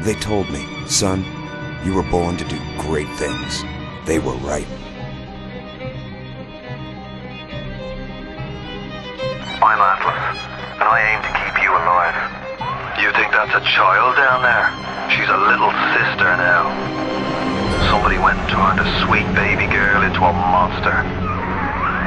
They told me, son, you were born to do great things. They were right. I'm Atlas, and I aim to keep you alive. You think that's a child down there? She's a little sister now. Somebody went and turned a sweet baby girl into a monster.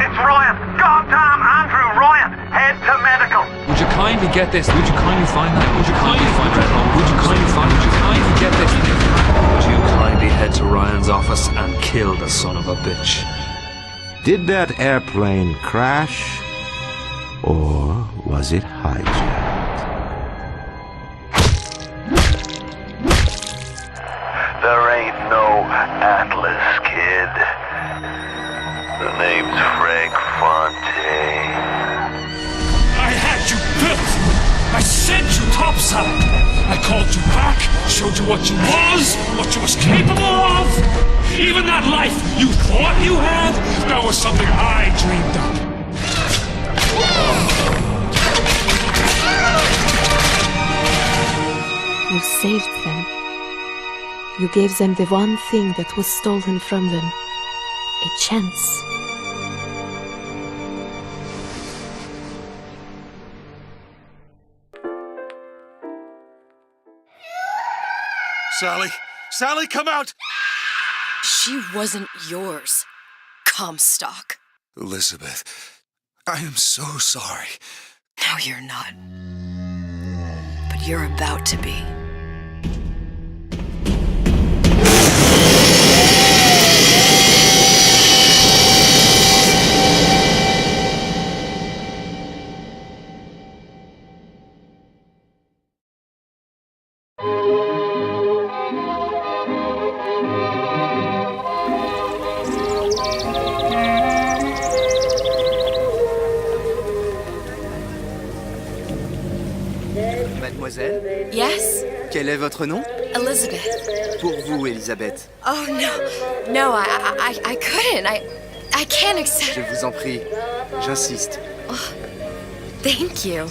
It's Ryan! Goddamn Andrew Ryan! Head to medical! Would you kindly get this? Would you kindly find that? Would you kindly find Red Home? Would you kindly find? Would you kindly get this? Would you kindly head to Ryan's office and kill the son of a bitch? Did that airplane crash? Or was it hijacked? There ain't no Atlas, kid. The name's Frank Fontaine. I had you built! I sent you topside! I called you back, showed you what you was capable of! Even that life you thought you had, that was something I dreamed up. You saved them. You gave them the one thing that was stolen from them. A chance. Sally! Sally, come out! She wasn't yours, Comstock. Elizabeth, I am so sorry. No, you're not. But you're about to be. Mademoiselle? Yes? Quel est votre nom? Elizabeth. Pour vous, Elisabeth. Oh, no. No, I couldn't. I can't accept... Je vous en prie. J'insiste. Oh, thank you.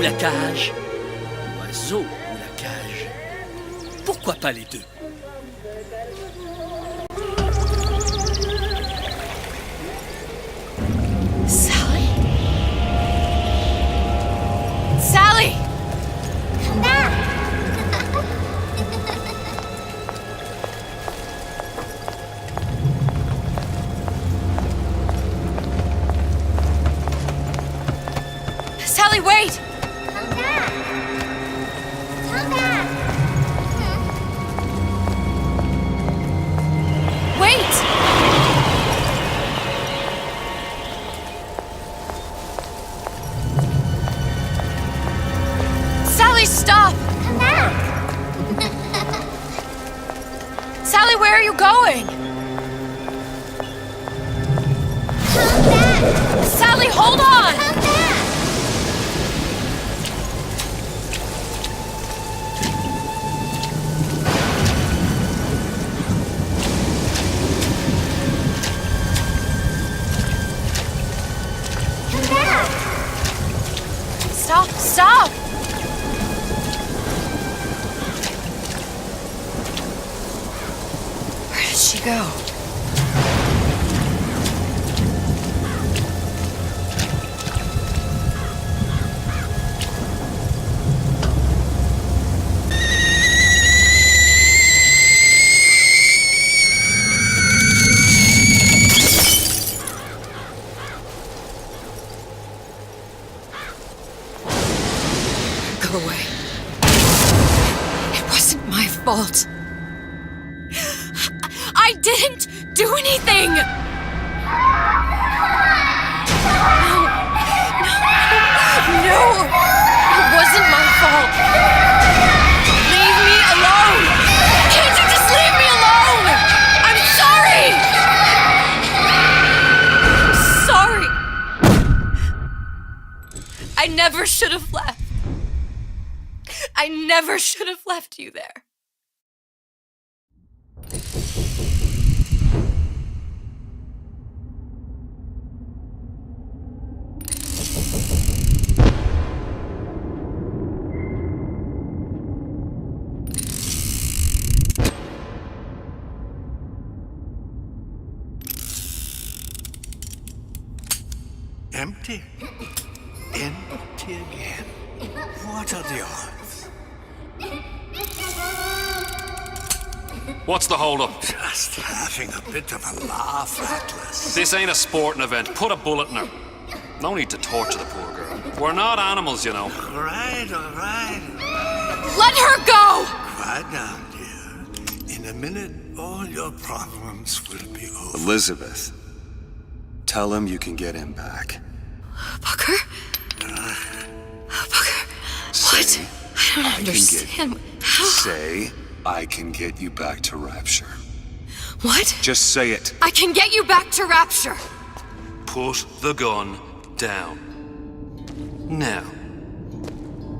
La cage. L'oiseau ou la cage. Pourquoi pas les deux? Sally? Sally! Come back! Sally, wait! Stop! Come back! Sally, where are you going? Come back! Sally, hold on! Come back! Come back! Stop! Stop! Where did she go? Go away. It wasn't my fault. I didn't do anything! No, it wasn't my fault. Leave me alone! Can't you I never should have left. I never should have left you there. Empty. Empty again. What are the odds? What's the hold-up? Just having a bit of a laugh, Atlas. This ain't a sporting event. Put a bullet in her. No need to torture the poor girl. We're not animals, you know. All right. Let her go! Quiet down, dear. In a minute, all your problems will be over. Elizabeth, tell him you can get him back. Booker? Booker? Say, What? I don't understand. How? Say, I can get you back to Rapture. What? Just say it. I can get you back to Rapture. Put the gun down. Now,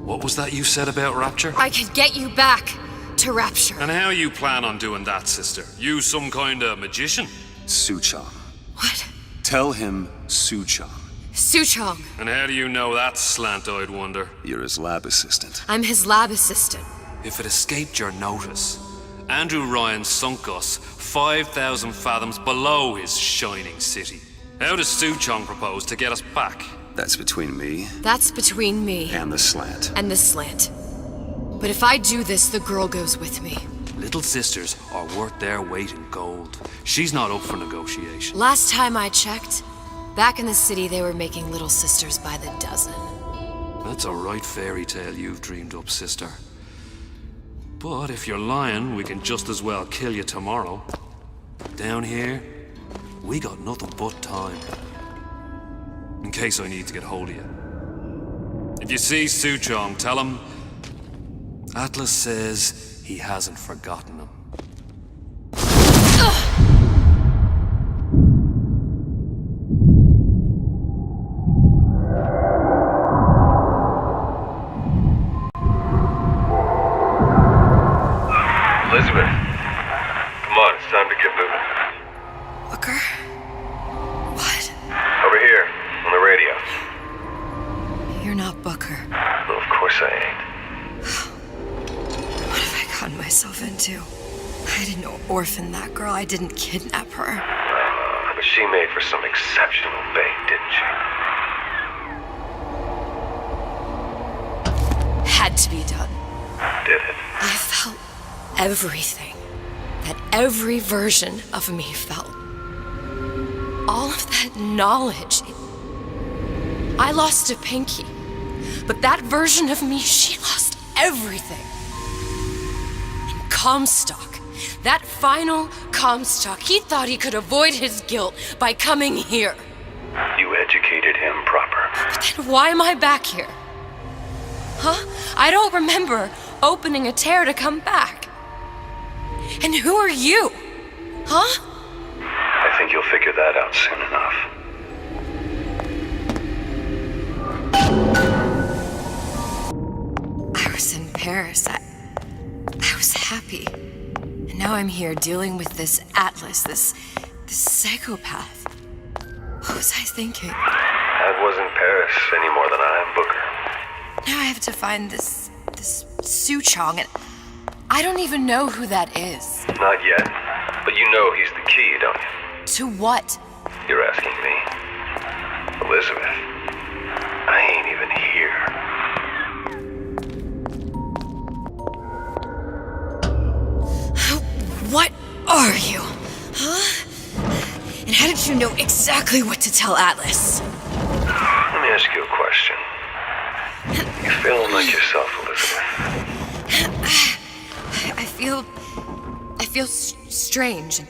what was that you said about Rapture? I can get you back to Rapture. And how you plan on doing that, sister? You some kind of magician? Suchong. What? Tell him Suchong. Suchong. And how do you know that, slant-eyed wonder? You're his lab assistant. I'm his lab assistant. If it escaped your notice, Andrew Ryan sunk us 5,000 fathoms below his shining city. How does Suchong propose to get us back? That's between me That's between me and the slant. and the slant. But if I do this, the girl goes with me. Little sisters are worth their weight in gold. She's not up for negotiation. Last time I checked, back in the city they were making little sisters by the dozen. That's a right fairy tale you've dreamed up, sister. But if you're lying, we can just as well kill you tomorrow. Down here, we got nothing but time. In case I need to get hold of you. If you see Suchong, tell him Atlas says he hasn't forgotten him. Elizabeth, come on, it's time to get moving. Booker? What? Over here, on the radio. You're not Booker. Well, of course I ain't. What have I gotten myself into? I didn't orphan that girl. I didn't kidnap her. But she made for some exceptional bait, didn't she? Had to be done. Did it? I felt everything that every version of me felt. All of that knowledge. I lost a pinky, but that version of me, she lost everything. And Comstock, that final Comstock, he thought he could avoid his guilt by coming here. You educated him proper. But then why am I back here? Huh? I don't remember opening a tear to come back. And who are you? Huh? I think you'll figure that out soon enough. I was in Paris. I was happy. And now I'm here dealing with this Atlas, this psychopath. What was I thinking? That wasn't Paris any more than I am Booker. Now I have to find this Suchong, and I don't even know who that is. Not yet, but you know he's the key, don't you? To what? You're asking me. Elizabeth, I ain't even here. What are you? Huh? And how did you know exactly what to tell Atlas? Let me ask you a question. You feeling like yourself, Elizabeth? I feel strange and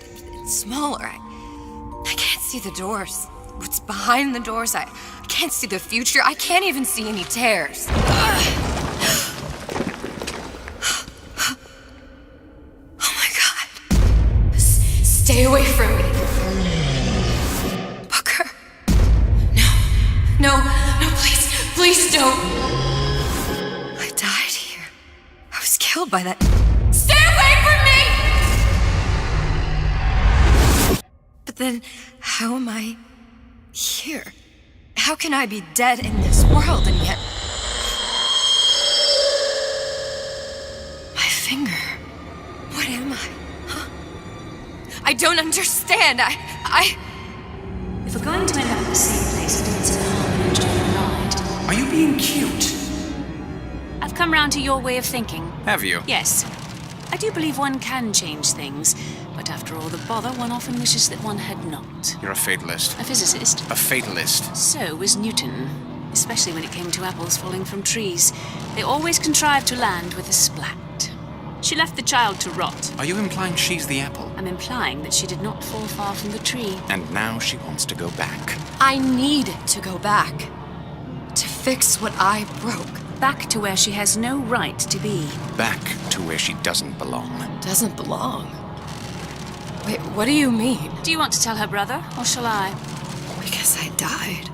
smaller. I can't see the doors. What's behind the doors? I can't see the future. I can't even see any tears. Oh my God. Stay away from me. Booker. No, please. Please don't. I died here. I was killed by that. Stay away from me! But then, how am I here? How can I be dead in this world and yet... My finger. What am I? Huh? I don't understand. If we're going to end up in the same place, I think it's in harmony to ride. Are you being cute? I've come round to your way of thinking. Have you? Yes. I do believe one can change things, but after all the bother, one often wishes that one had not. You're a fatalist. A physicist. A fatalist. So was Newton, especially when it came to apples falling from trees. They always contrived to land with a splat. She left the child to rot. Are you implying she's the apple? I'm implying that she did not fall far from the tree. And now she wants to go back. I need to go back. To fix what I broke. Back to where she has no right to be. Back to where she doesn't belong. Doesn't belong? Wait, what do you mean? Do you want to tell her brother, or shall I? Because I died.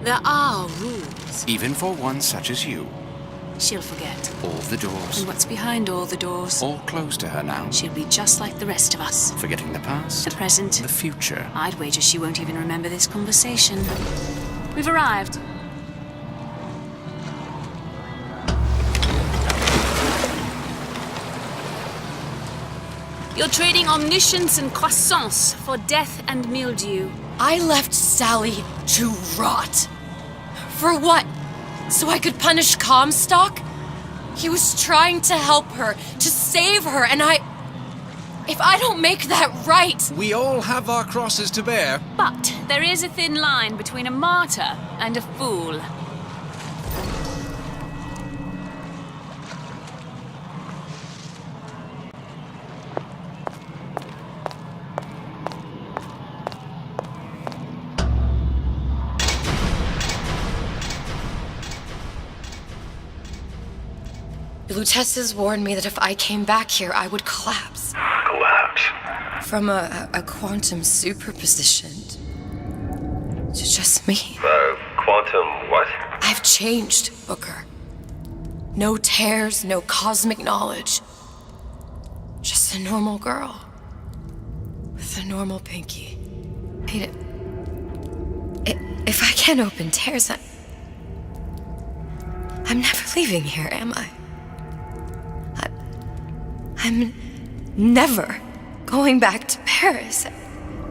There are rules. Even for one such as you. She'll forget. All the doors. And what's behind all the doors? All closed to her now. She'll be just like the rest of us. Forgetting the past. The present. The future. I'd wager she won't even remember this conversation. We've arrived. You're trading omniscience and croissance for death and mildew. I left Sally to rot. For what? So I could punish Comstock? He was trying to help her, to save her, and if I don't make that right... We all have our crosses to bear. But there is a thin line between a martyr and a fool. Lutesses warned me that if I came back here, I would collapse. Collapse? From a quantum superposition to just me. Quantum what? I've changed, Booker. No tears, no cosmic knowledge. Just a normal girl. With a normal pinky. If I can't open tears, I'm never leaving here, am I? I'm never going back to Paris.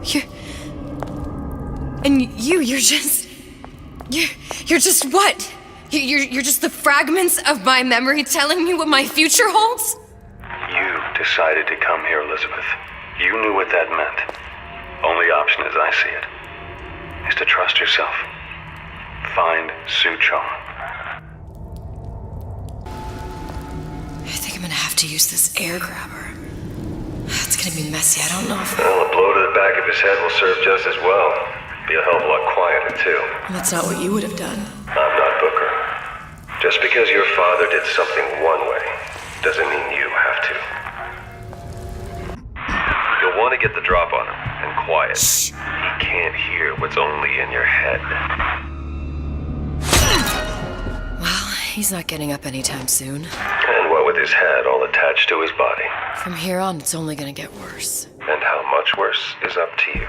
You're just what? You're just the fragments of my memory telling me what my future holds? You decided to come here, Elizabeth. You knew what that meant. Only option as I see it is to trust yourself. Find Suchong. I think I'm gonna have to use this air grabber. It's gonna be messy, I don't know if... Well, a blow to the back of his head will serve just as well. Be a hell of a lot quieter, too. That's not what you would have done. I'm not Booker. Just because your father did something one way, doesn't mean you have to. You'll want to get the drop on him, and quiet. He can't hear what's only in your head. Well, he's not getting up anytime soon. And what with his head all attached to his body. From here on, it's only gonna get worse. And how much worse is up to you.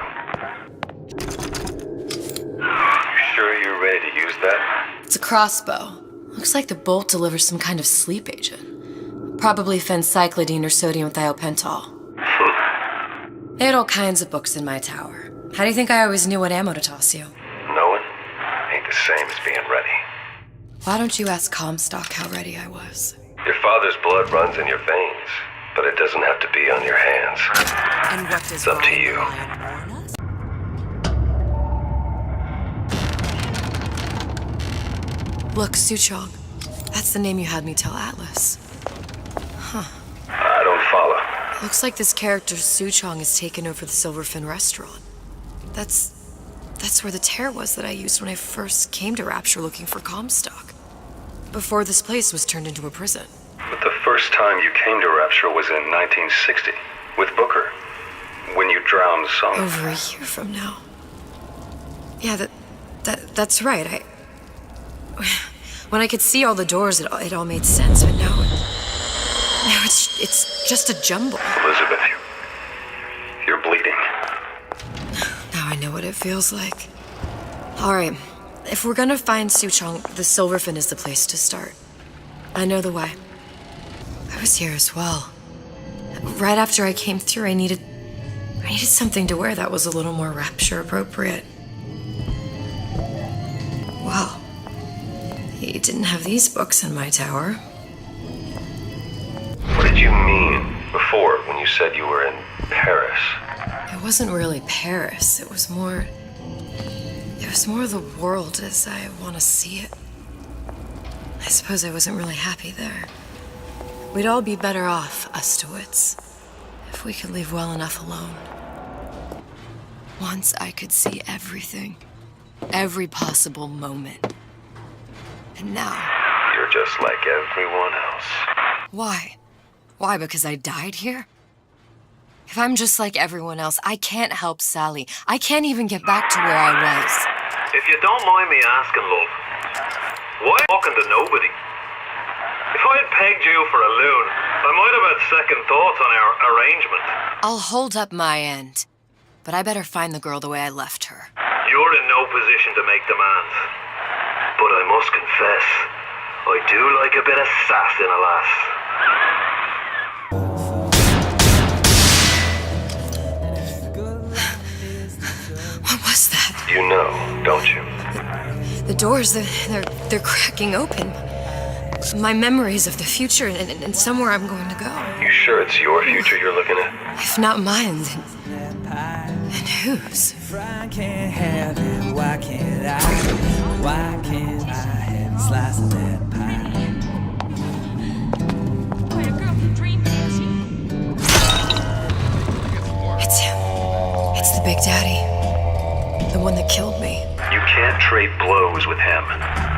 You sure you're ready to use that? It's a crossbow. Looks like the bolt delivers some kind of sleep agent. Probably phencyclidine or sodium thiopental. They had all kinds of books in my tower. How do you think I always knew what ammo to toss you? Knowing ain't the same as being ready. Why don't you ask Comstock how ready I was? Your father's blood runs in your veins, but it doesn't have to be on your hands. And what does It's up to you. Look, Suchong. That's the name you had me tell Atlas. Huh. I don't follow. Looks like this character Suchong has taken over the Silverfin restaurant. That's where the tear was that I used when I first came to Rapture looking for Comstock. Before this place was turned into a prison. But the first time you came to Rapture was in 1960, with Booker. When you drowned Song. Over a year from now. Yeah, that's right. When I could see all the doors, it all made sense, but now it's just a jumble. Elizabeth, you're bleeding. Now I know what it feels like. All right, if we're gonna find Suchong, the Silverfin is the place to start. I know the way. I was here as well. Right after I came through, I needed something to wear that was a little more rapture appropriate. Well, he didn't have these books in my tower. What did you mean before when you said you were in Paris? It wasn't really Paris. It was more the world as I want to see it. I suppose I wasn't really happy there. We'd all be better off, us Stewits, if we could leave well enough alone. Once I could see everything. Every possible moment. And now... You're just like everyone else. Why? Why, because I died here? If I'm just like everyone else, I can't help Sally. I can't even get back to where I was. If you don't mind me asking, love, why talking to nobody? If I had pegged you for a loon, I might have had second thoughts on our arrangement. I'll hold up my end. But I better find the girl the way I left her. You're in no position to make demands. But I must confess, I do like a bit of sass in a lass. What was that? You know, don't you? The doors, they're cracking open. My memories of the future and somewhere I'm going to go. You sure it's your future you're looking at? If not mine, then whose? I can't have it. Why can't I? Why can't I have a slice of that pie? It's him. It's the Big Daddy. The one that killed me. You can't trade blows with him.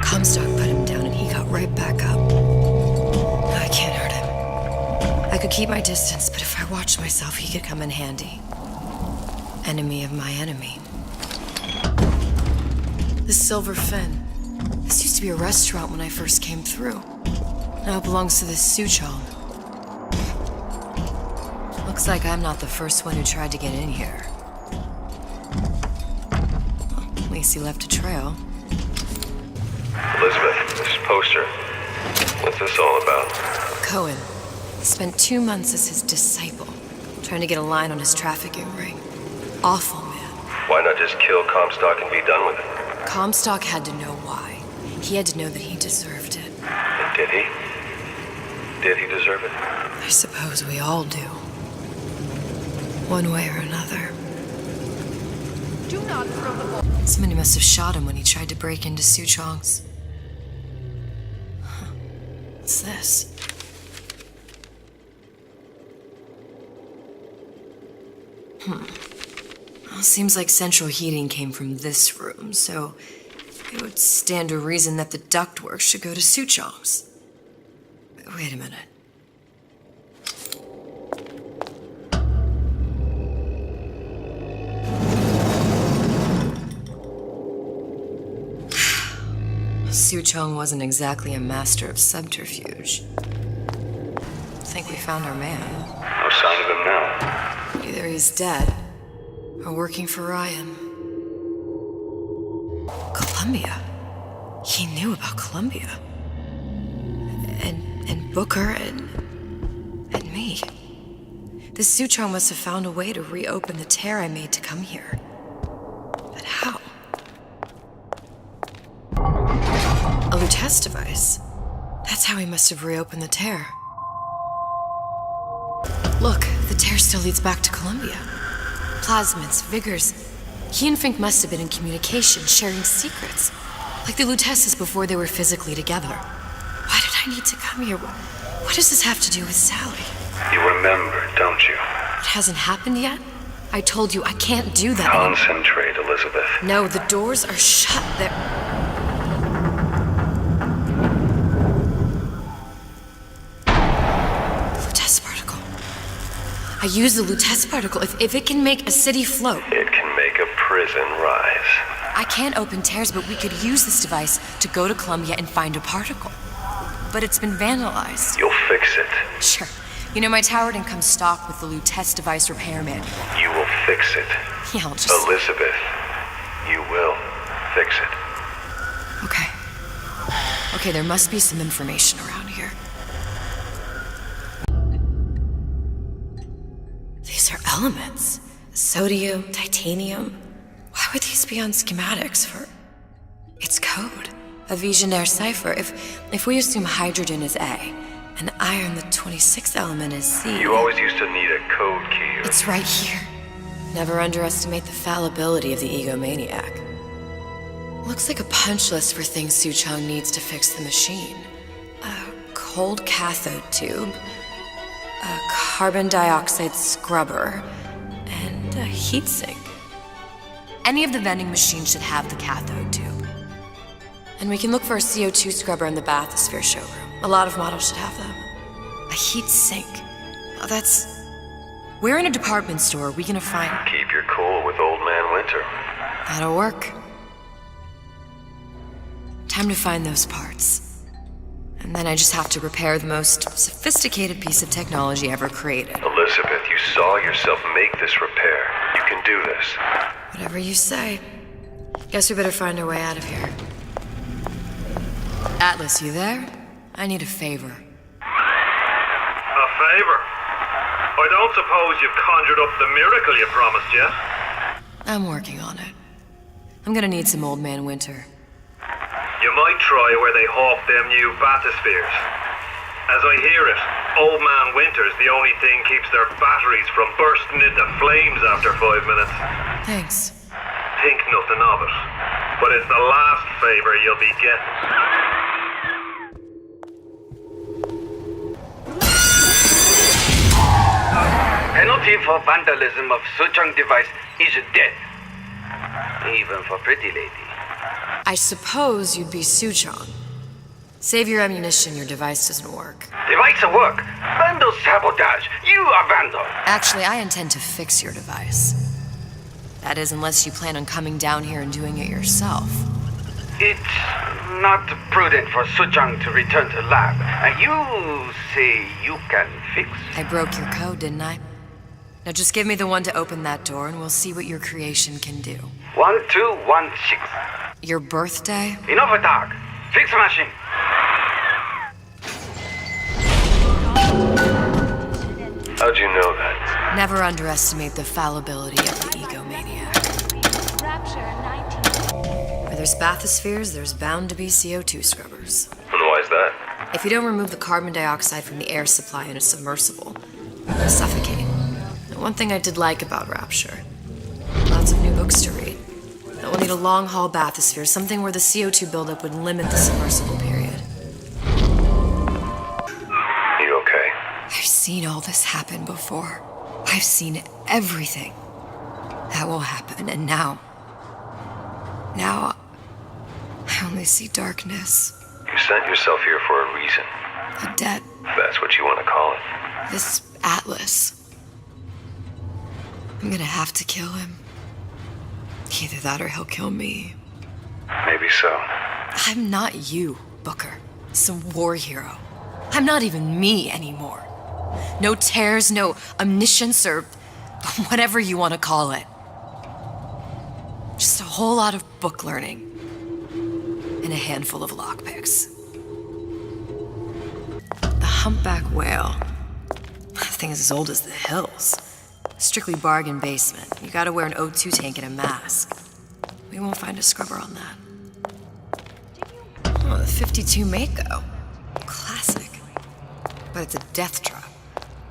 Comstock put him down and he got right back up. I can't hurt him. I could keep my distance, but if I watched myself, he could come in handy. Enemy of my enemy. The Silverfin. This used to be a restaurant when I first came through. Now it belongs to this Suchong. Looks like I'm not the first one who tried to get in here. Well, at least he left a trail. Elizabeth, this poster. What's this all about? Cohen. Spent 2 months as his disciple, trying to get a line on his trafficking ring. Awful man. Why not just kill Comstock and be done with it? Comstock had to know why. He had to know that he deserved it. And did he? Did he deserve it? I suppose we all do. One way or another. Do not throw the ball. Somebody must have shot him when he tried to break into Suchong's. Huh. What's this? Well, seems like central heating came from this room, so it would stand to reason that the ductwork should go to Suchong's. Wait a minute. Suchong wasn't exactly a master of subterfuge. I think we found our man. No sign of him now. Either he's dead, or working for Ryan. Columbia. He knew about Columbia. And Booker and me. This Suchong must have found a way to reopen the tear I made to come here. But how? A Lutece device. That's how he must have reopened the tear. Look, the tear still leads back to Columbia. Plasmids, vigors. He and Fink must have been in communication, sharing secrets. Like the Luteces before they were physically together. Why did I need to come here? What does this have to do with Sally? You remember, don't you? It hasn't happened yet? I told you I can't do that. Concentrate, Elizabeth. No, the doors are shut. They're... I use the Lutece particle. If it can make a city float. It can make a prison rise. I can't open tears, but we could use this device to go to Columbia and find a particle. But it's been vandalized. You'll fix it. Sure. You know, my tower didn't come stocked with the Lutece device repair manual. You will fix it. Yeah, I'll just... Elizabeth, you will fix it. Okay. Okay, there must be some information around here. These are elements. Sodium, titanium. Why would these be on schematics for... It's code. A Visionaire cipher. If we assume hydrogen is A, and iron, the 26th element, is C... You always used to need a code key. It's right here. Never underestimate the fallibility of the egomaniac. Looks like a punch list for things Suchong needs to fix the machine. A cold cathode tube, a carbon dioxide scrubber, and a heatsink. Any of the vending machines should have the cathode tube. And we can look for a CO2 scrubber in the bathysphere showroom. A lot of models should have them. A heat sink. Oh, that's... Where in a department store are we gonna find... Keep your cool with Old Man Winter. That'll work. Time to find those parts. And then I just have to repair the most sophisticated piece of technology ever created. Elizabeth, you saw yourself make this repair. You can do this. Whatever you say. Guess we better find our way out of here. Atlas, you there? I need a favor. A favor? I don't suppose you've conjured up the miracle you promised yet? I'm working on it. I'm gonna need some Old Man Winter. You might try where they hawk them new bathyspheres. As I hear it, Old Man Winter's the only thing keeps their batteries from bursting into flames after 5 minutes. Thanks. Think nothing of it. But it's the last favor you'll be getting. Penalty for vandalism of Suchong device is death. Even for pretty lady. I suppose you'd be Suchong. Save your ammunition, your device doesn't work. Device will work. Vandal sabotage. You are vandal. Actually, I intend to fix your device. That is, unless you plan on coming down here and doing it yourself. It's not prudent for Suchong to return to lab. And you say you can fix? I broke your code, didn't I? Now just give me the one to open that door and we'll see what your creation can do. 1216. Your birthday? Enough of talk. Fix the machine. How'd you know that? Never underestimate the fallibility of the egomaniac. Where there's bathyspheres, there's bound to be CO2 scrubbers. And why is that? If you don't remove the carbon dioxide from the air supply in a submersible, you'll suffocate. And one thing I did like about Rapture, lots of new books to read. But we'll need a long-haul bathysphere, something where the CO2 buildup would limit the submersible period. You okay? I've seen all this happen before. I've seen everything that will happen, and now I only see darkness. You sent yourself here for a reason. A debt. That's what you want to call it. This Atlas. I'm gonna have to kill him. Either that or he'll kill me. Maybe so. I'm not you, Booker. Some war hero. I'm not even me anymore. No tears, no omniscience, or whatever you want to call it. Just a whole lot of book learning. And a handful of lockpicks. The humpback whale. That thing is as old as the hills. Strictly bargain basement. You gotta wear an O2 tank and a mask. We won't find a scrubber on that. Oh, the 52 Mako. Classic. But it's a death trap.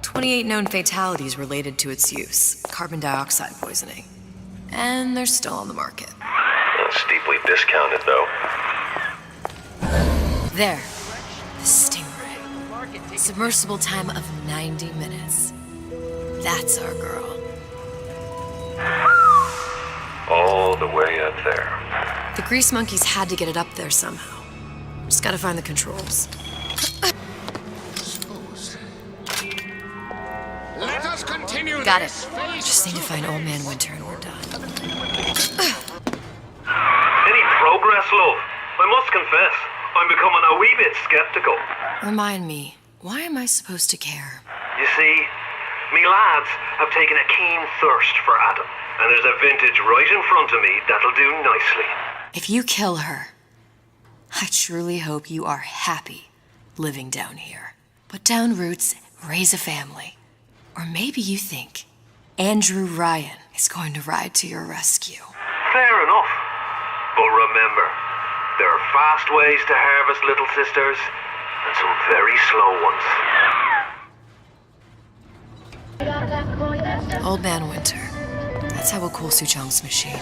28 known fatalities related to its use. Carbon dioxide poisoning. And they're still on the market. Steeply discounted, though. There. The Stingray. Submersible time of 90 minutes. That's our girl. All the way up there. The grease monkeys had to get it up there somehow. Just gotta find the controls. Let us continue. Got it. Just need to find Old Man Winter and we're done. progress, love. I must confess, I'm becoming a wee bit skeptical. Remind me, why am I supposed to care? You see, me lads have taken a keen thirst for Adam, and there's a vintage right in front of me that'll do nicely. If you kill her, I truly hope you are happy living down here. Put down roots, raise a family. Or maybe you think Andrew Ryan is going to ride to your rescue. Fair enough. But remember, there are fast ways to harvest little sisters, and some very slow ones. Old Man Winter. That's how we'll cool Suchong's machine.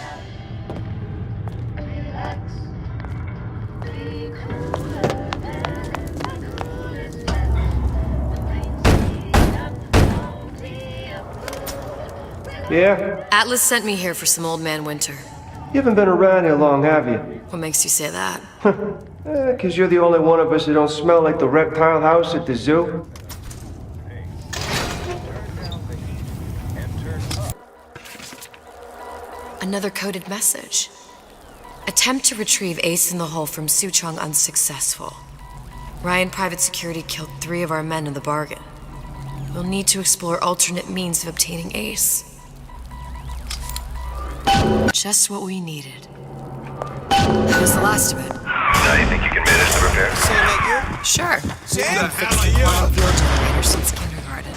Yeah? Atlas sent me here for some Old Man Winter. You haven't been around here long, have you? What makes you say that? 'Cause you're the only one of us who don't smell like the reptile house at the zoo. Another coded message. Attempt to retrieve Ace in the Hole from Suchong unsuccessful. Ryan Private Security killed 3 of our men in the bargain. We'll need to explore alternate means of obtaining Ace. Just what we needed. That was the last of it. Now you think you can manage the repair? Sure. I haven't fixed the quantum field generator since kindergarten.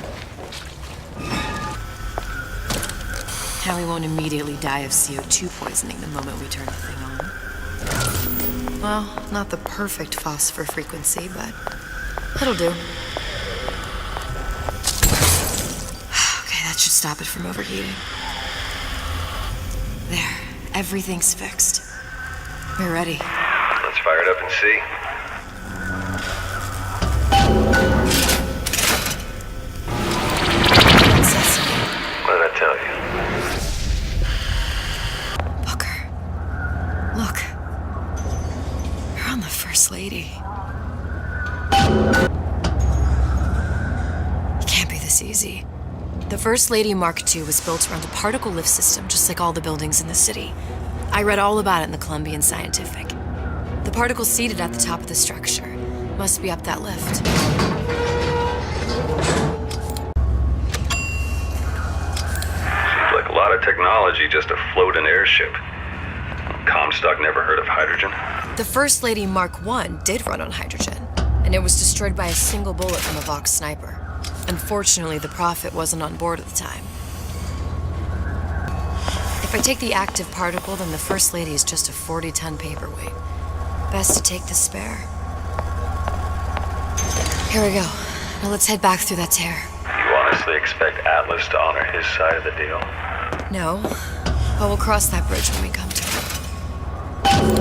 Now we won't immediately die of CO2 poisoning the moment we turn the thing on. Well, not the perfect phosphor frequency, but it'll do. Okay, that should stop it from overheating. There, everything's fixed. We're ready. Let's fire it up and see. What did I tell you? Look. You're on the First Lady. It can't be this easy. The First Lady Mark II was built around a particle lift system, just like all the buildings in the city. I read all about it in the Columbian Scientific. The particles seated at the top of the structure must be up that lift. Seems like a lot of technology just to float an airship. Comstock never heard of hydrogen. The First Lady Mark I did run on hydrogen, and it was destroyed by a single bullet from a Vox sniper. Unfortunately, the Prophet wasn't on board at the time. If I take the active particle, then the First Lady is just a 40-ton paperweight. Best to take the spare. Here we go. Now let's head back through that tear. You honestly expect Atlas to honor his side of the deal? No, but we'll cross that bridge when we come to it.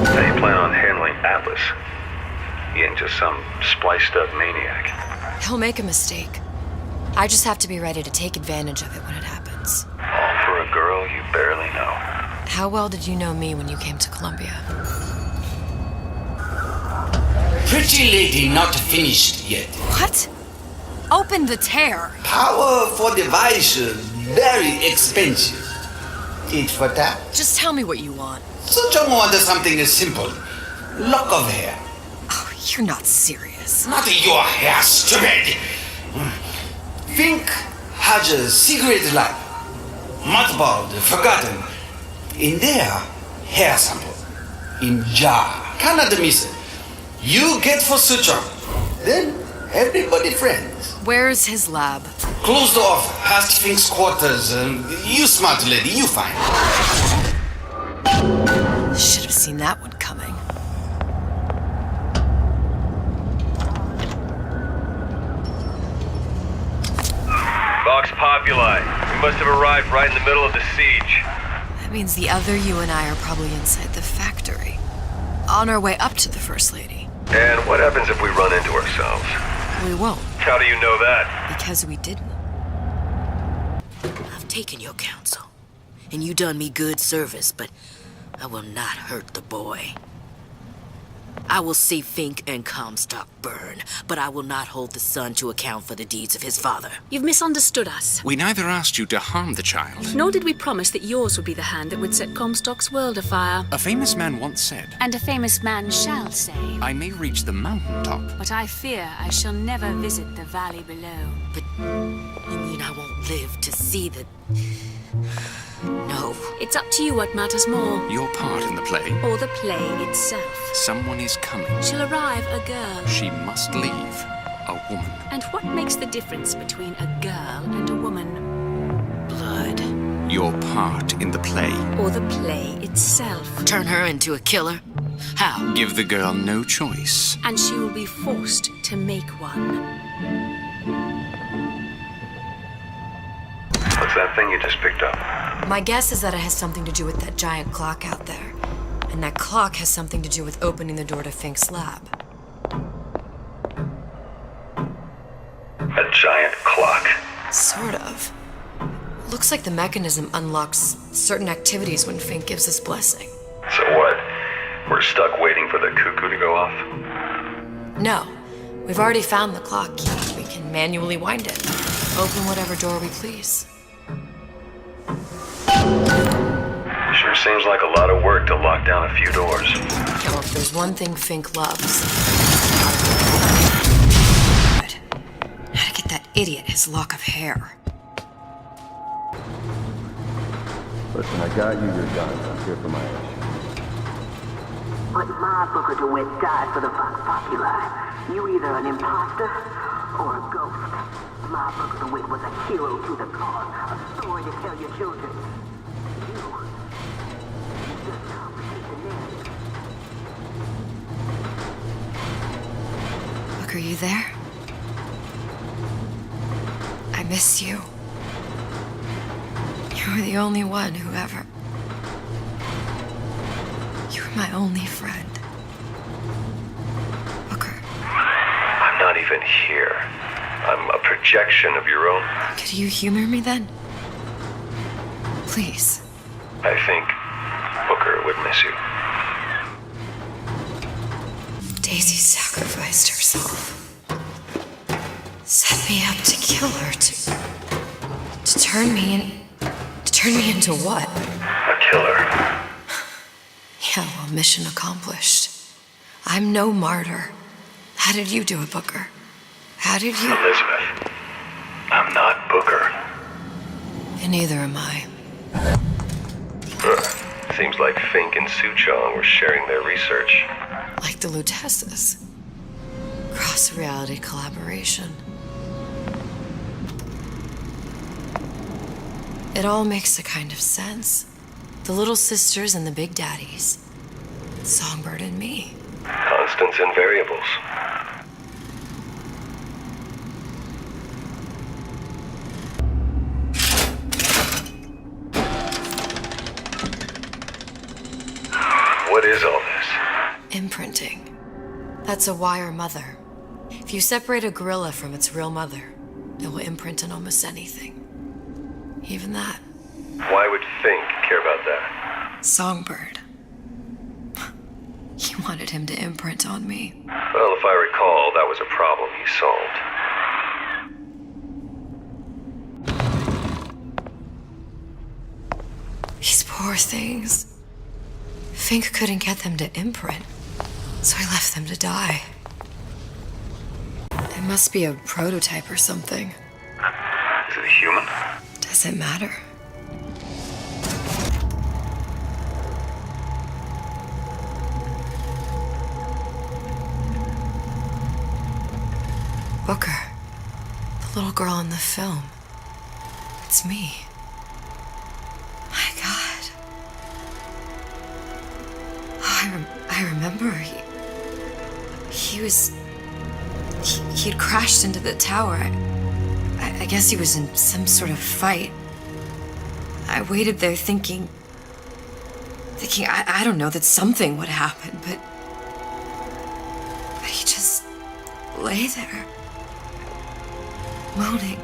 How do you plan on handling Atlas? He ain't just some spliced-up maniac. He'll make a mistake. I just have to be ready to take advantage of it when it happens. All for a girl you barely know. How well did you know me when you came to Columbia? Pretty lady not finished yet. What? Open the tear. Powerful device, very expensive. Tit for tat. Just tell me what you want. Suchong wanted something simple. Lock of hair. Oh, you're not serious. Not your hair, stupid. Think has a secret lab. Mothballed, forgotten. In there, hair sample. In jar. Cannot miss it. You get for Suchong. Then everybody friends. Where's his lab? Closed off, past Fink's quarters. You smart lady, you find. Should have seen that one coming. Vox Populi. We must have arrived right in the middle of the siege. That means the other you and I are probably inside the factory. On our way up to the First Lady. And what happens if we run into ourselves? We won't. How do you know that? Because we didn't. I've taken your counsel, and you done me good service, but I will not hurt the boy. I will see Fink and Comstock burn, but I will not hold the son to account for the deeds of his father. You've misunderstood us. We neither asked you to harm the child. Nor did we promise that yours would be the hand that would set Comstock's world afire. A famous man once said, And a famous man shall say, I may reach the mountaintop, but I fear I shall never visit the valley below. But you mean I won't live to see the... No. It's up to you what matters more. Your part in the play. Or the play itself. Someone is coming. She'll arrive a girl. She must leave a woman. And what makes the difference between a girl and a woman? Blood. Your part in the play. Or the play itself. Turn her into a killer? How? Give the girl no choice. And she will be forced to make one. What's that thing you just picked up? My guess is that it has something to do with that giant clock out there. And that clock has something to do with opening the door to Fink's lab. A giant clock? Sort of. Looks like the mechanism unlocks certain activities when Fink gives his blessing. So what? We're stuck waiting for the cuckoo to go off? No. We've already found the clock key. We can manually wind it. Open whatever door we please. Sure seems like a lot of work to lock down a few doors. Well, if there's one thing Fink loves... How to get that idiot his lock of hair. Listen, I got you your gun. I'm here for my issue. But my Booker DeWitt died for the Vox Populi. You either an imposter or a ghost. My Booker DeWitt was a hero to the cause, a story to tell your children. Are you there? I miss you. You were the only one who ever... You were my only friend. Booker. I'm not even here. I'm a projection of your own. Could you humor me then? Please. I think Booker would miss you. Daisy sacrificed herself. Set me up to kill her, to turn me into what? A killer. Yeah, well, mission accomplished. I'm no martyr. How did you do it, Booker? How did you... Elizabeth, I'm not Booker. And neither am I. Seems like Fink and Suchong were sharing their research. Like the Lutesses. Cross-reality collaboration. It all makes a kind of sense. The little sisters and the big daddies. Songbird and me. Constants and variables. What is all this? Imprinting. That's a wire mother. If you separate a gorilla from its real mother, it will imprint on almost anything. Even that. Why would Fink care about that? Songbird. He wanted him to imprint on me. Well, if I recall, that was a problem he solved. These poor things. Fink couldn't get them to imprint, so I left them to die. It must be a prototype or something. Is it a human? Does it matter? Booker. The little girl in the film. It's me. My God. Oh, I remember. He'd crashed into the tower. I guess he was in some sort of fight. I waited there thinking I don't know, that something would happen, but he just lay there, moaning.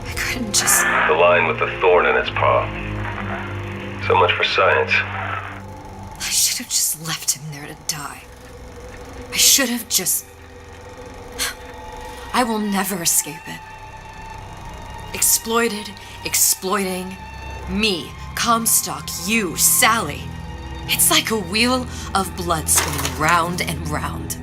I couldn't just... The line with the thorn in its paw. So much for science. I should have left him there to die. I should have just... I will never escape it. Exploited, exploiting, me, Comstock, you, Sally. It's like a wheel of blood spinning round and round.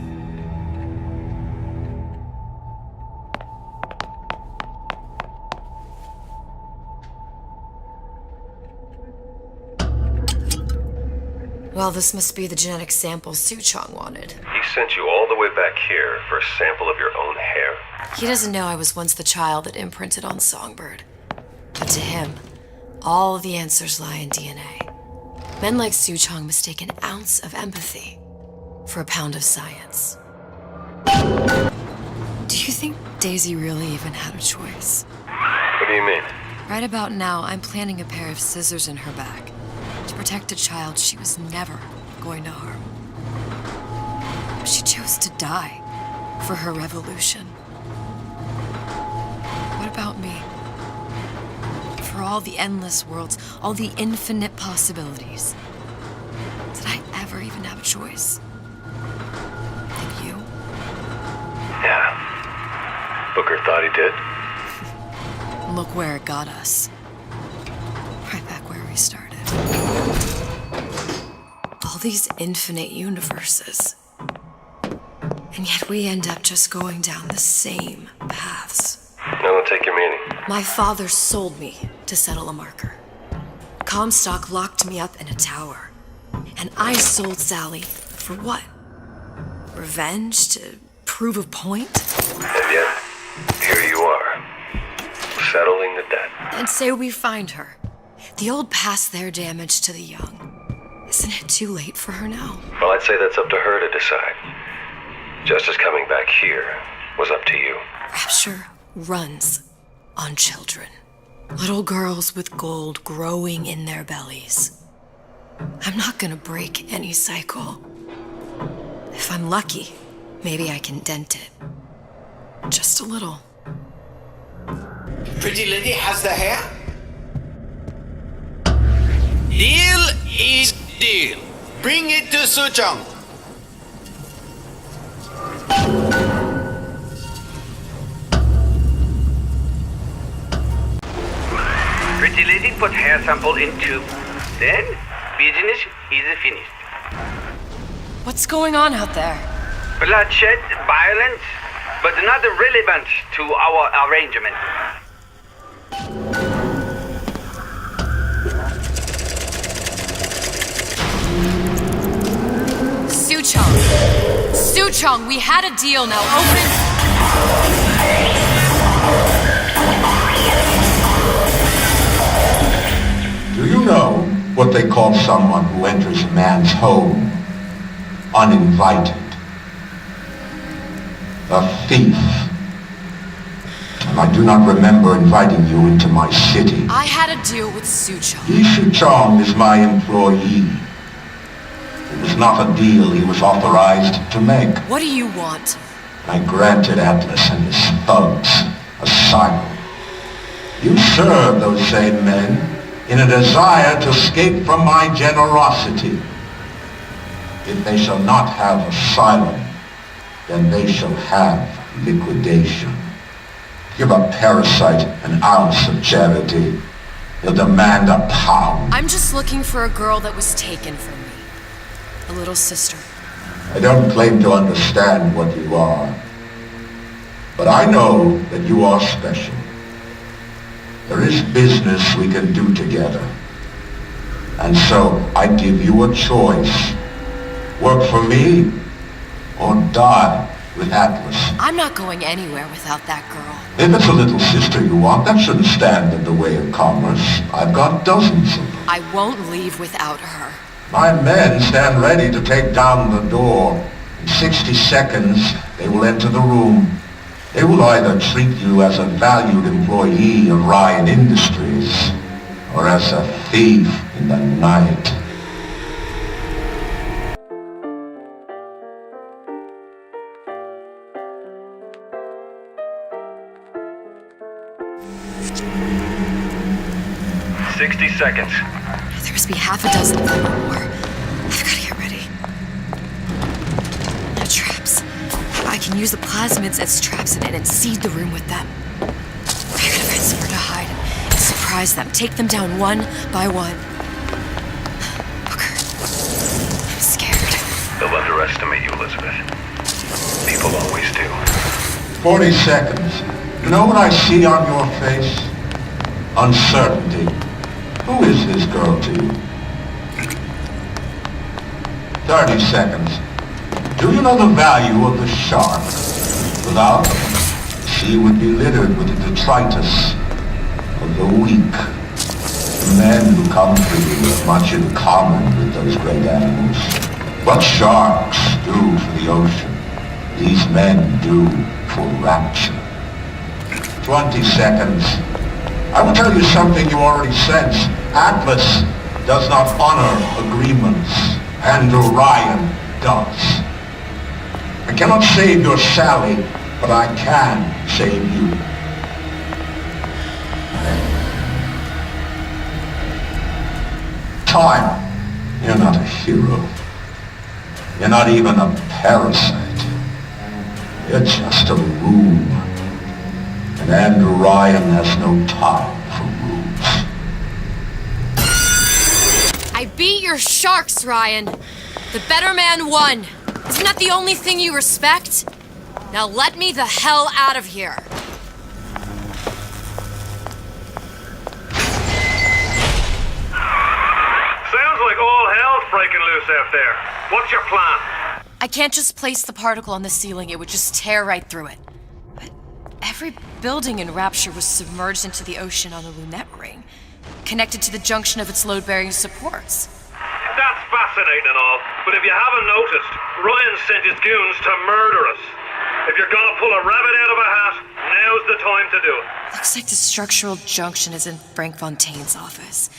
Well, this must be the genetic sample Suchong wanted. He sent you all the way back here for a sample of your own hair? He doesn't know I was once the child that imprinted on Songbird. But to him, all the answers lie in DNA. Men like Suchong mistake an ounce of empathy for a pound of science. Do you think Daisy really even had a choice? What do you mean? Right about now, I'm planting a pair of scissors in her back to protect a child she was never going to harm. She chose to die for her revolution. What about me? For all the endless worlds, all the infinite possibilities. Did I ever even have a choice? Did you? Yeah. Booker thought he did. Look where it got us. Right back where we started. All these infinite universes. And yet we end up just going down the same paths. I don't take your meaning. My father sold me to settle a marker. Comstock locked me up in a tower. And I sold Sally for what? Revenge? To prove a point? And yet, here you are, settling the debt. And say we find her. The old past their damage to the young. Isn't it too late for her now? Well, I'd say that's up to her to decide. Justice coming back here was up to you. Rapture runs on children. Little girls with gold growing in their bellies. I'm not gonna break any cycle. If I'm lucky, maybe I can dent it. Just a little. Pretty lady has the hair? Deal is deal. Bring it to Suchong. Pretty lady put hair sample in tube. Then, business is finished. What's going on out there? Bloodshed, violence, but not relevant to our arrangement. Suchong! Suchong, we had a deal, now open... Do you know what they call someone who enters a man's home uninvited? A thief. And I do not remember inviting you into my city. I had a deal with Suchong. Yi Chong is my employee. It was not a deal he was authorized to make. What do you want? I granted Atlas and his thugs asylum. You serve those same men in a desire to escape from my generosity. If they shall not have asylum, then they shall have liquidation. Give a parasite an ounce of charity. He'll demand a pound. I'm just looking for a girl that was taken from me. A little sister. I don't claim to understand what you are, but I know that you are special. There is business we can do together. And so I give you a choice. Work for me or die with Atlas. I'm not going anywhere without that girl. If it's a little sister you want, that shouldn't stand in the way of commerce. I've got dozens of them. I won't leave without her. My men stand ready to take down the door. In 60 seconds, they will enter the room. They will either treat you as a valued employee of Ryan Industries, or as a thief in the night. "60 seconds. There must be half a dozen of them or more. I've got to get ready. can use the plasmids as traps in it and seed the room with them. I gotta find somewhere to hide and surprise them. Take them down one by one. Booker, I'm scared. They'll underestimate you, Elizabeth. People always do. 40 seconds. You know what I see on your face? Uncertainty. Who is this girl to you? 30 seconds. Do you know the value of the shark? Without them, the sea would be littered with the detritus of the weak. The men who come for you have much in common with those great animals. What sharks do for the ocean, these men do for rapture. 20 seconds. I will tell you something you already sense. Atlas does not honor agreements, and Orion does. I cannot save your Sally, but I can save you. Time. You're not a hero. You're not even a parasite. You're just a room. And Orion has no time for rules. I beat your sharks, Ryan. The better man won. Isn't that the only thing you respect? Now let me the hell out of here. Sounds like all hell's breaking loose out there. What's your plan? I can't just place the particle on the ceiling. It would just tear right through it. But every building in Rapture was submerged into the ocean on the Lunette ring, connected to the junction of its load-bearing supports. That's fascinating and all, but if you haven't noticed, Ryan sent his goons to murder us. If you're gonna pull a rabbit out of a hat, now's the time to do it. Looks like the structural junction is in Frank Fontaine's office.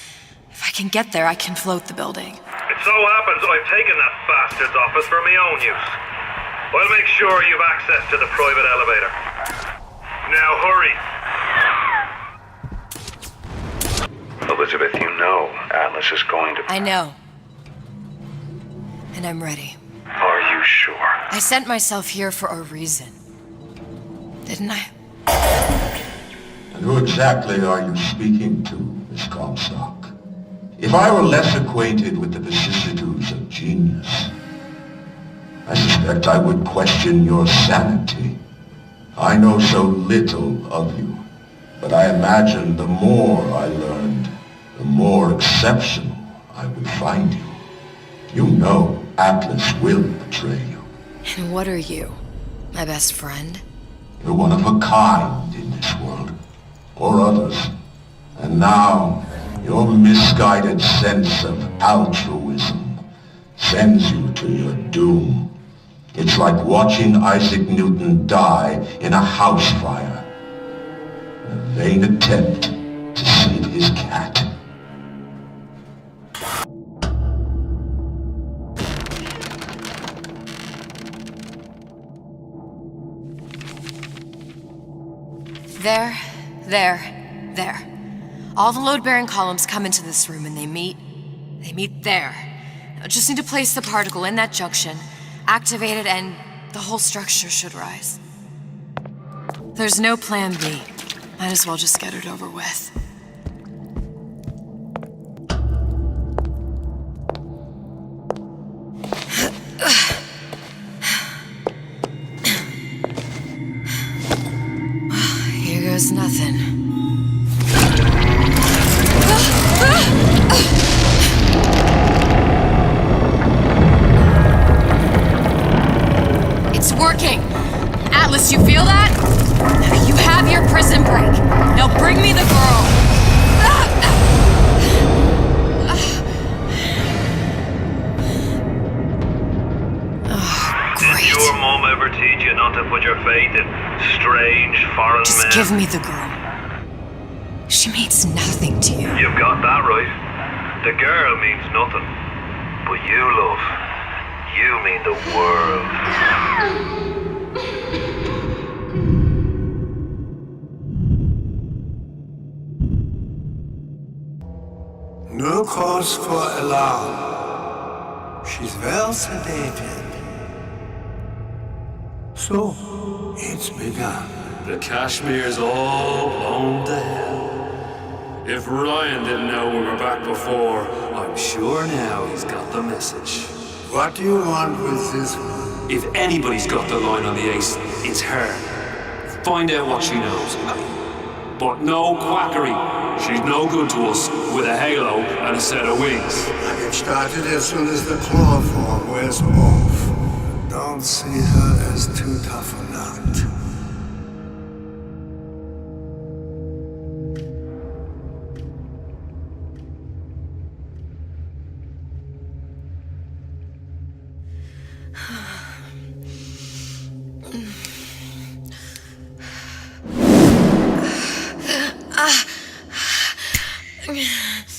If I can get there, I can float the building. It so happens I've taken that bastard's office for my own use. I'll make sure you've access to the private elevator. Now hurry. Elizabeth, you know Atlas is going to... I know. And I'm ready. Are you sure? I sent myself here for a reason. Didn't I? And who exactly are you speaking to, Miss Comstock? If I were less acquainted with the vicissitudes of genius, I suspect I would question your sanity. I know so little of you, but I imagine the more I learned, the more exceptional I would find you. You know Atlas will betray you. And what are you? My best friend? You're one of a kind in this world, or others. And now, your misguided sense of altruism sends you to your doom. It's like watching Isaac Newton die in a house fire, in a vain attempt to save his cat. There. All the load-bearing columns come into this room and they meet there. I just need to place the particle in that junction, activate it, and the whole structure should rise. There's no plan B. Might as well just get it over with. Here goes nothing. It's working! Atlas, you feel that? You have your prison break. Now bring me the girl! Did your mom ever teach you not to put your faith in strange foreign men? Just give me the girl. She means nothing to you. You've got that right. The girl means nothing. But you, love, you mean the world. No cause for alarm. She's well sedated. So, it's begun. The Kashmir's all blown to hell. If Ryan didn't know we were back before, I'm sure now he's got the message. What do you want with this one? If anybody's got the line on the ace, it's her. Find out what she knows. But no quackery. She's no good to us with a halo and a set of wings. I get started as soon as the claw form wears off. Don't see her as too tough a nut.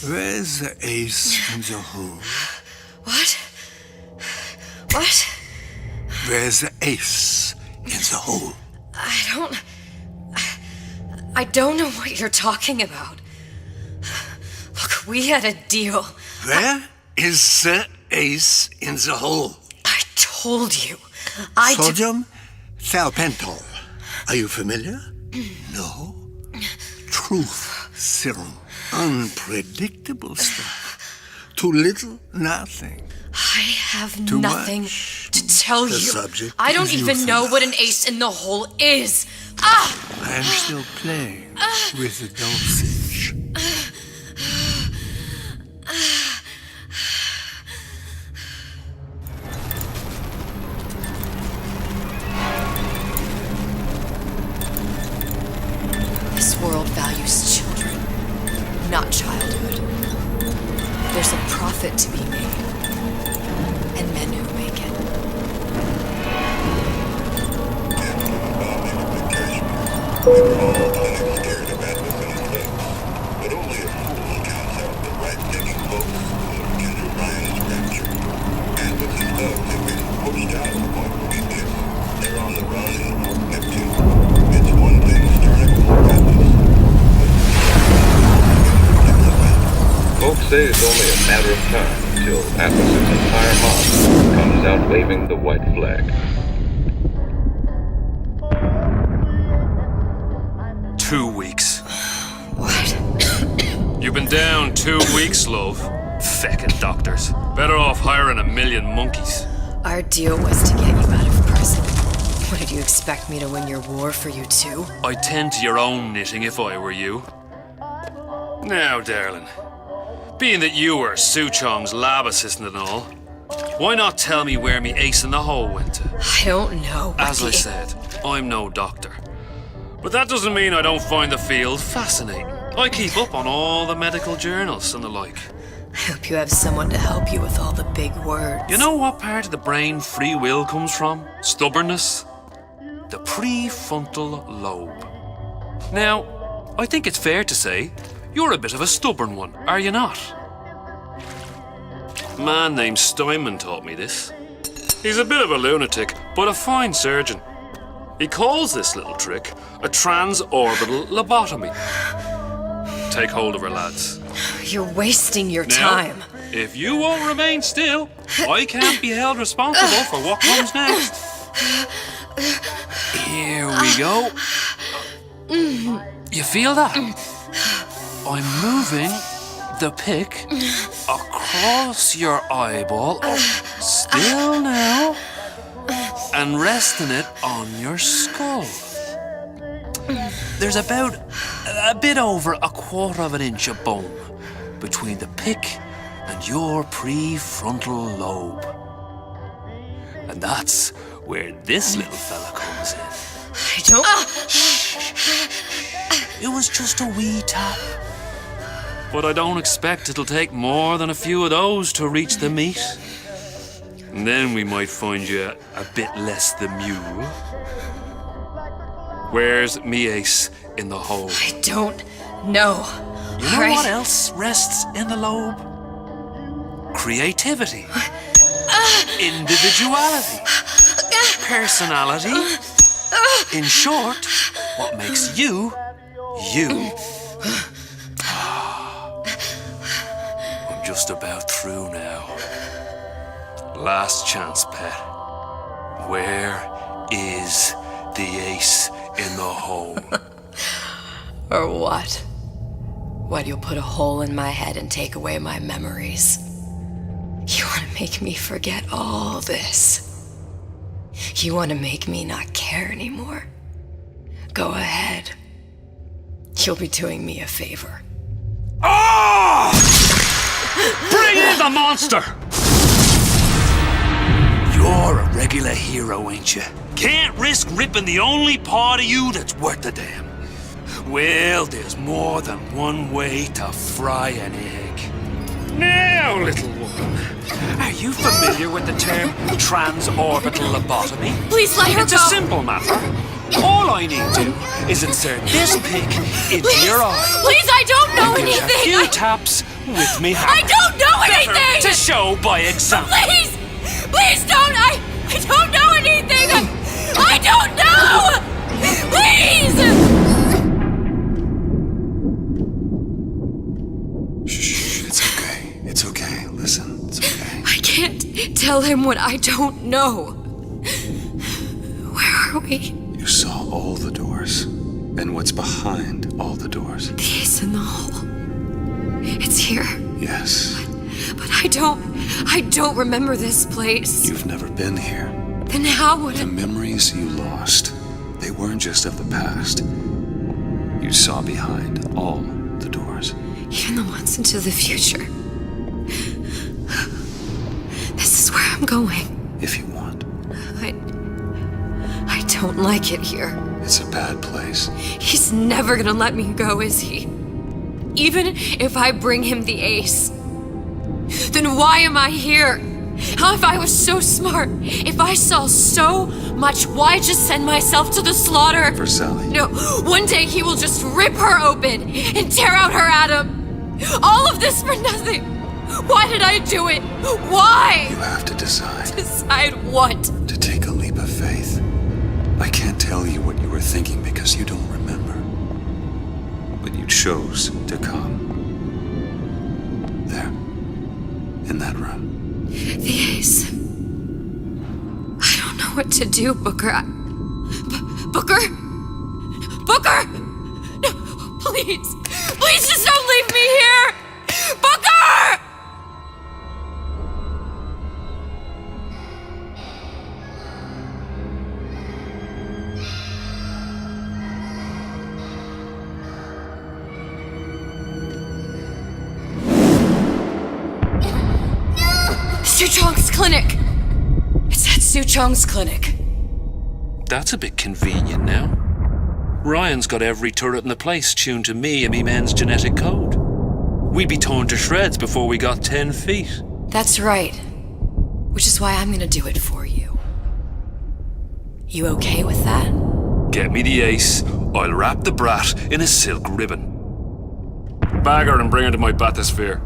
Where's the ace in the hole? What? What? Where's the ace in the hole? I don't know what you're talking about. Look, we had a deal. Where is the ace in the hole? I told you. Sodium thiopental. Are you familiar? No. Truth serum. Unpredictable stuff. Too little, nothing. I have Too nothing much. to tell The you. subject I don't is even know what an ace in the hole is. Ah! I am still playing with the dosage. This world values children, not childhood. There's a profit to be made, and men who make it. But only a fool counts out the right-thinking folks who General Ryan's rapture. And with his thugs have been pushed out of Point Prometheus, they're on the run in North Neptune. It's one thing starting with Atlas. Folks say it's only a matter of time until Atlas's entire mob comes out waving the white flag. 2 weeks. What? You've been down 2 weeks, love. Feckin' doctors. Better off hiring 1,000,000 monkeys. Our deal was to get you out of prison. What, did you expect me to win your war for you too? I'd tend to your own knitting if I were you. Now, darling, being that you were Su Chong's lab assistant and all, why not tell me where me ace in the hole went to? I don't know. As I said, I'm no doctor. But that doesn't mean I don't find the field fascinating. I keep up on all the medical journals and the like. I hope you have someone to help you with all the big words. You know what part of the brain free will comes from? Stubbornness? The prefrontal lobe. Now, I think it's fair to say you're a bit of a stubborn one, are you not? A man named Steinman taught me this. He's a bit of a lunatic, but a fine surgeon. He calls this little trick a transorbital lobotomy. Take hold of her, lads. You're wasting your Now, time. if you won't remain still, I can't be held responsible for what comes next. Here we go. You feel that? I'm moving the pick across your eyeball, still now, and resting it on your skull. There's about a bit over 1/4 inch of bone between the pick and your prefrontal lobe. And that's where this little fella comes in. I don't... It was just a wee tap. But I don't expect it'll take more than a few of those to reach the meat. And then we might find you a bit less the mule. Where's me ace in the hole? I don't know. You know what else rests in the lobe? Creativity. Individuality. Personality. In short, what makes you, you. I'm just about through now. Last chance, pet. Where is the ace in the hole. Or what? What, you'll put a hole in my head and take away my memories? You want to make me forget all this? You want to make me not care anymore? Go ahead. You'll be doing me a favor. Ah! Bring in the monster! You're a regular hero, ain't you? Can't risk ripping the only part of you that's worth a damn. Well, there's more than one way to fry an egg. Now, little woman, are you familiar with the term transorbital lobotomy? Please let her It's go. a simple matter. All I need to do is insert this pick into your eye. Please, I don't know and give anything. you a few taps with me hammer. I don't know anything. Better to show by example. Please, please don't. I don't know anything. I don't know. Please. Shh, it's okay. It's okay. Listen, it's okay. I can't tell him what I don't know. Where are we? You saw all the doors. And what's behind all the doors. The ace in the hole. It's here. Yes. But I don't remember this place. You've never been here. Then how would The memories you lost, they weren't just of the past. You saw behind all the doors. Even the ones into the future. This is where I'm going. If you want. I don't like it here. It's a bad place. He's never gonna let me go, is he? Even if I bring him the ace. Then why am I here? How if I was so smart? If I saw so much, why just send myself to the slaughter? For Sally. No, one day he will just rip her open and tear out her atom. All of this for nothing. Why did I do it? Why? You have to decide. Decide what? To take a leap of faith. I can't tell you what you were thinking because you don't remember. But you chose to come. There. In that room. The ace. I don't know what to do, Booker. Booker? Booker! No, please. Please just don't leave me here! Booker! Suchong's clinic! It's at Suchong's clinic. That's a bit convenient now. Ryan's got every turret in the place tuned to me and me men's genetic code. We'd be torn to shreds before we got 10 feet. That's right. Which is why I'm gonna do it for you. You okay with that? Get me the ace, I'll wrap the brat in a silk ribbon. Bag her and bring her to my bathysphere.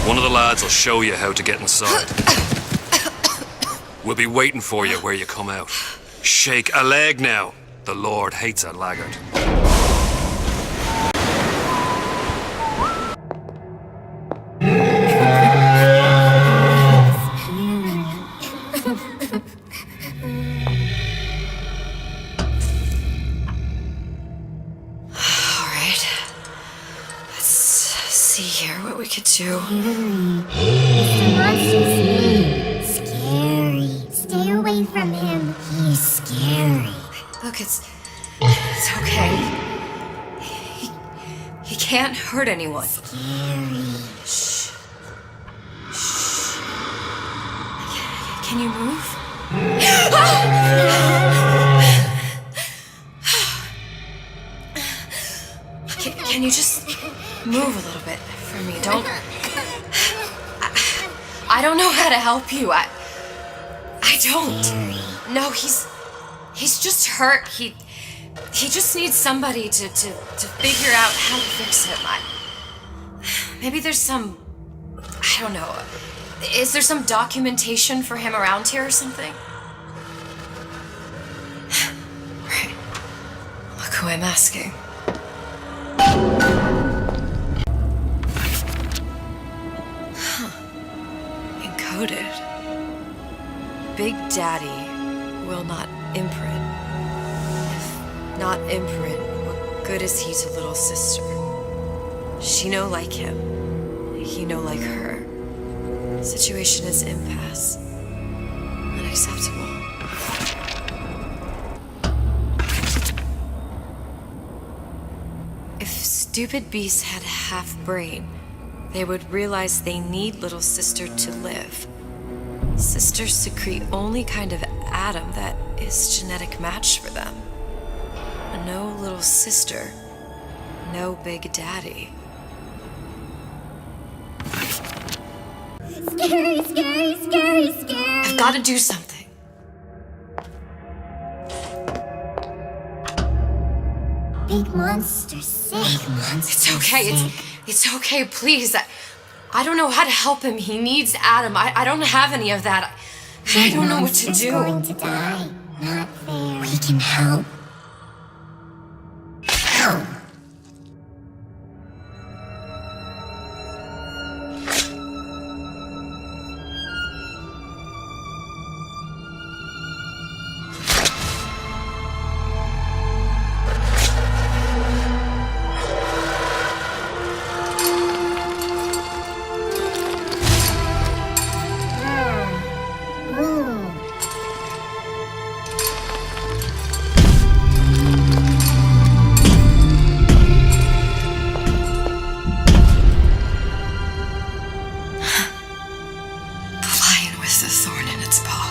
One of the lads will show you how to get inside. We'll be waiting for you where you come out. Shake a leg now. The Lord hates a laggard. What we could do. Mr. Monster's scary. Stay away from him. He's scary. Look, it's okay. He can't hurt anyone. Scary. Shh. Shh. Can you move? Can you just move a little bit for me? Don't. I don't know how to help you. I don't. No, he's just hurt. He just needs somebody to figure out how to fix him. Maybe there's some. I don't know. Is there some documentation for him around here or something? who I'm asking. Encoded. Big Daddy will not imprint. If not imprint, what good is he to little sister? She no like him. He no like her. Situation is impasse. Unacceptable. If stupid beasts had half brain, they would realize they need little sister to live. Sisters secrete only kind of atom that is genetic match for them. No little sister, no Big Daddy. Scary, scary, scary, scary. I've got to do something. Big monster sick. Big monster It's okay. sick. It's okay, please. I don't know how to help him. He needs Adam. I don't have any of that. I don't know what to Monster's do. going to die. Not fair. We can help. Help. Lion with the thorn in its paw.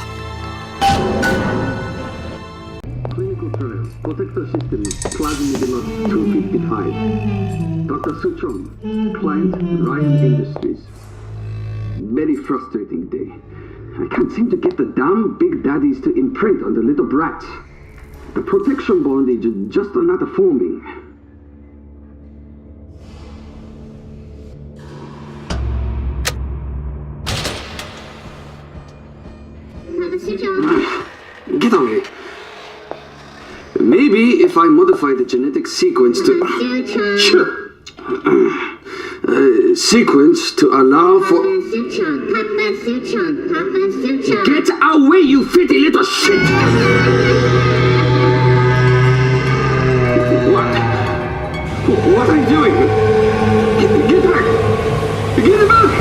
Clinical trial. Protector system. Plasma below 255. Dr. Suchong. Client, Ryan Industries. Very frustrating day. I can't seem to get the damn big daddies to imprint on the little brats. The protection bondage is just not forming. Get on me. Maybe if I modify the genetic sequence to sequence to allow for Get away, you filthy little shit! What are you doing? Get back! Get back!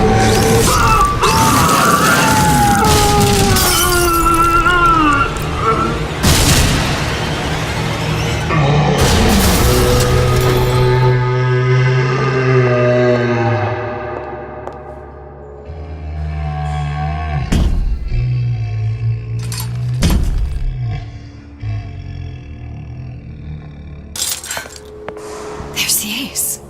There's the ace.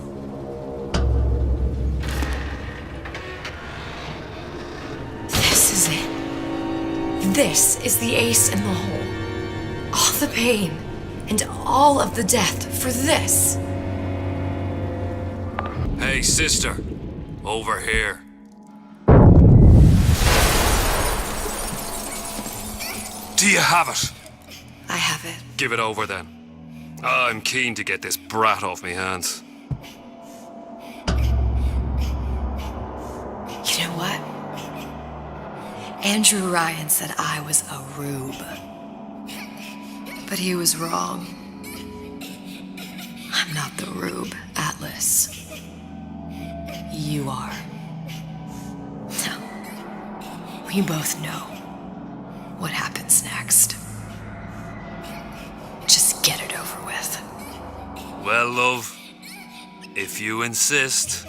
This is it. This is the ace in the hole. All the pain and all of the death for this. Hey, sister. Over here. Do you have it? I have it. Give it over then. I'm keen to get this brat off me hands. You know what? Andrew Ryan said I was a rube. But he was wrong. I'm not the rube, Atlas. You are. No. We both know what happens next. Just get it over with. Well, love, if you insist.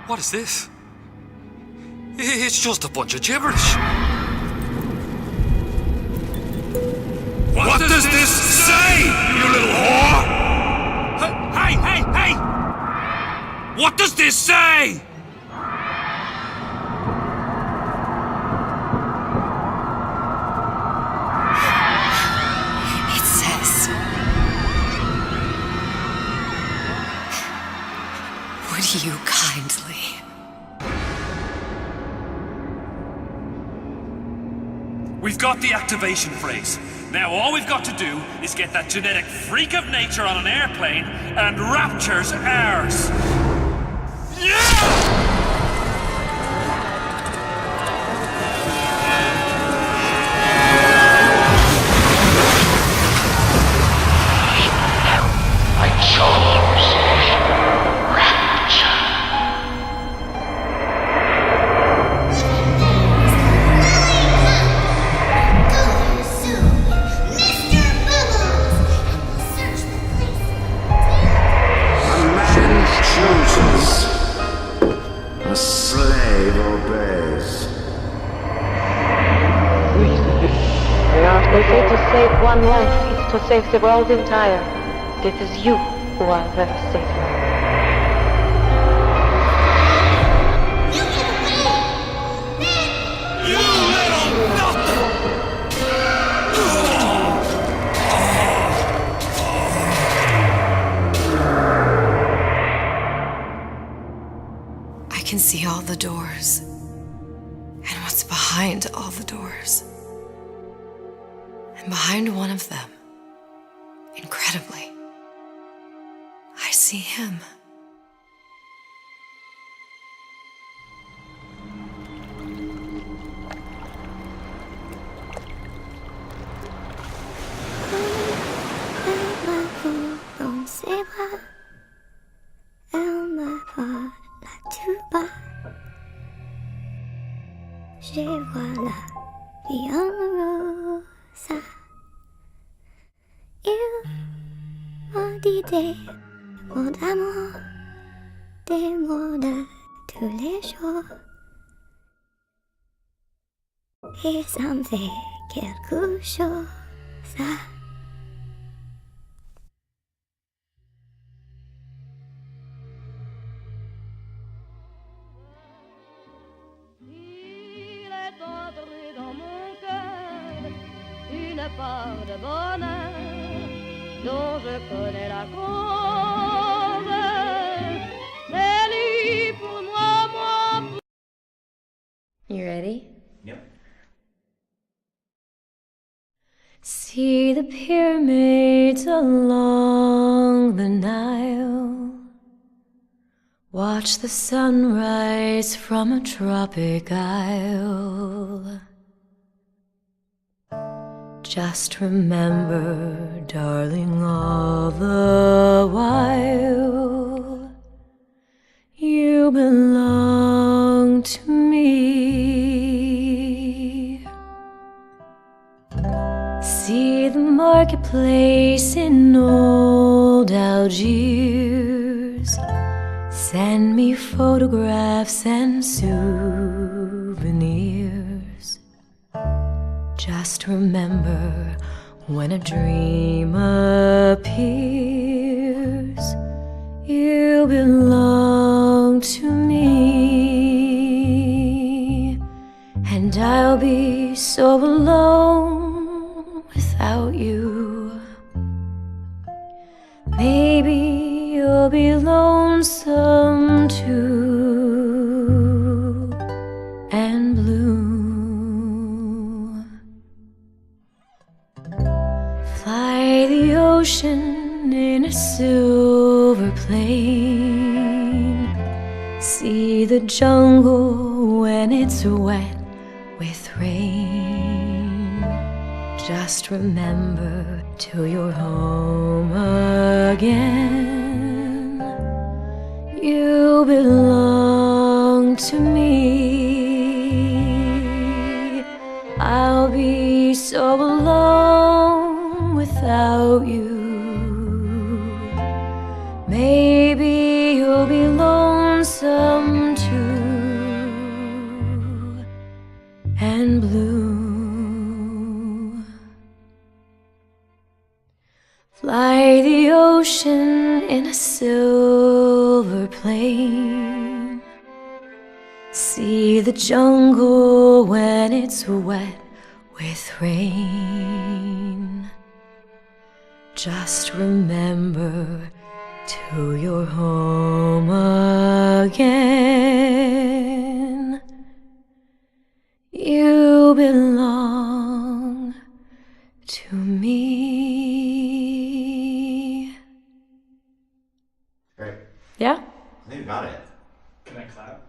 What is this? It's just a bunch of gibberish. What does this say? you kindly. We've got the activation phrase. Now all we've got to do is get that genetic freak of nature on an airplane, and Rapture's ours. Yeah! A slave obeys. They say to save one life is to save the world entire. It is you who are the savior. You little nothing! I can see all the doors, and what's behind all the doors. And behind one of them, incredibly, I see him. Dans ses bras, elle me vole la tuba. Je vois la viande rosa. Il m'a dit des mots d'amour, des mots de tous les jours. Et ça me fait quelque chose. Une part de bonheur dont je connais la cause. C'est lui pour moi, moi. You ready? Yep. See the pyramids along the Nile. Watch the sunrise from a tropic isle. Just remember, darling, all the while you belong to me. See the marketplace in old Algiers. Send me photographs and souvenirs. Just remember, when a dream appears, you belong to me. And I'll be so alone without you. Maybe you'll be lonesome too, and blue. Fly the ocean in a silver plane. See the jungle when it's wet with rain. Just remember, till you're home again, you belong to me. I'll be so alone without you. Maybe you'll be lonesome too, and blue. Fly the ocean in a silver plane. See the jungle when it's wet with rain. Just remember, to your home again. You belong to me. Great. Yeah? I think we got it. Can I clap?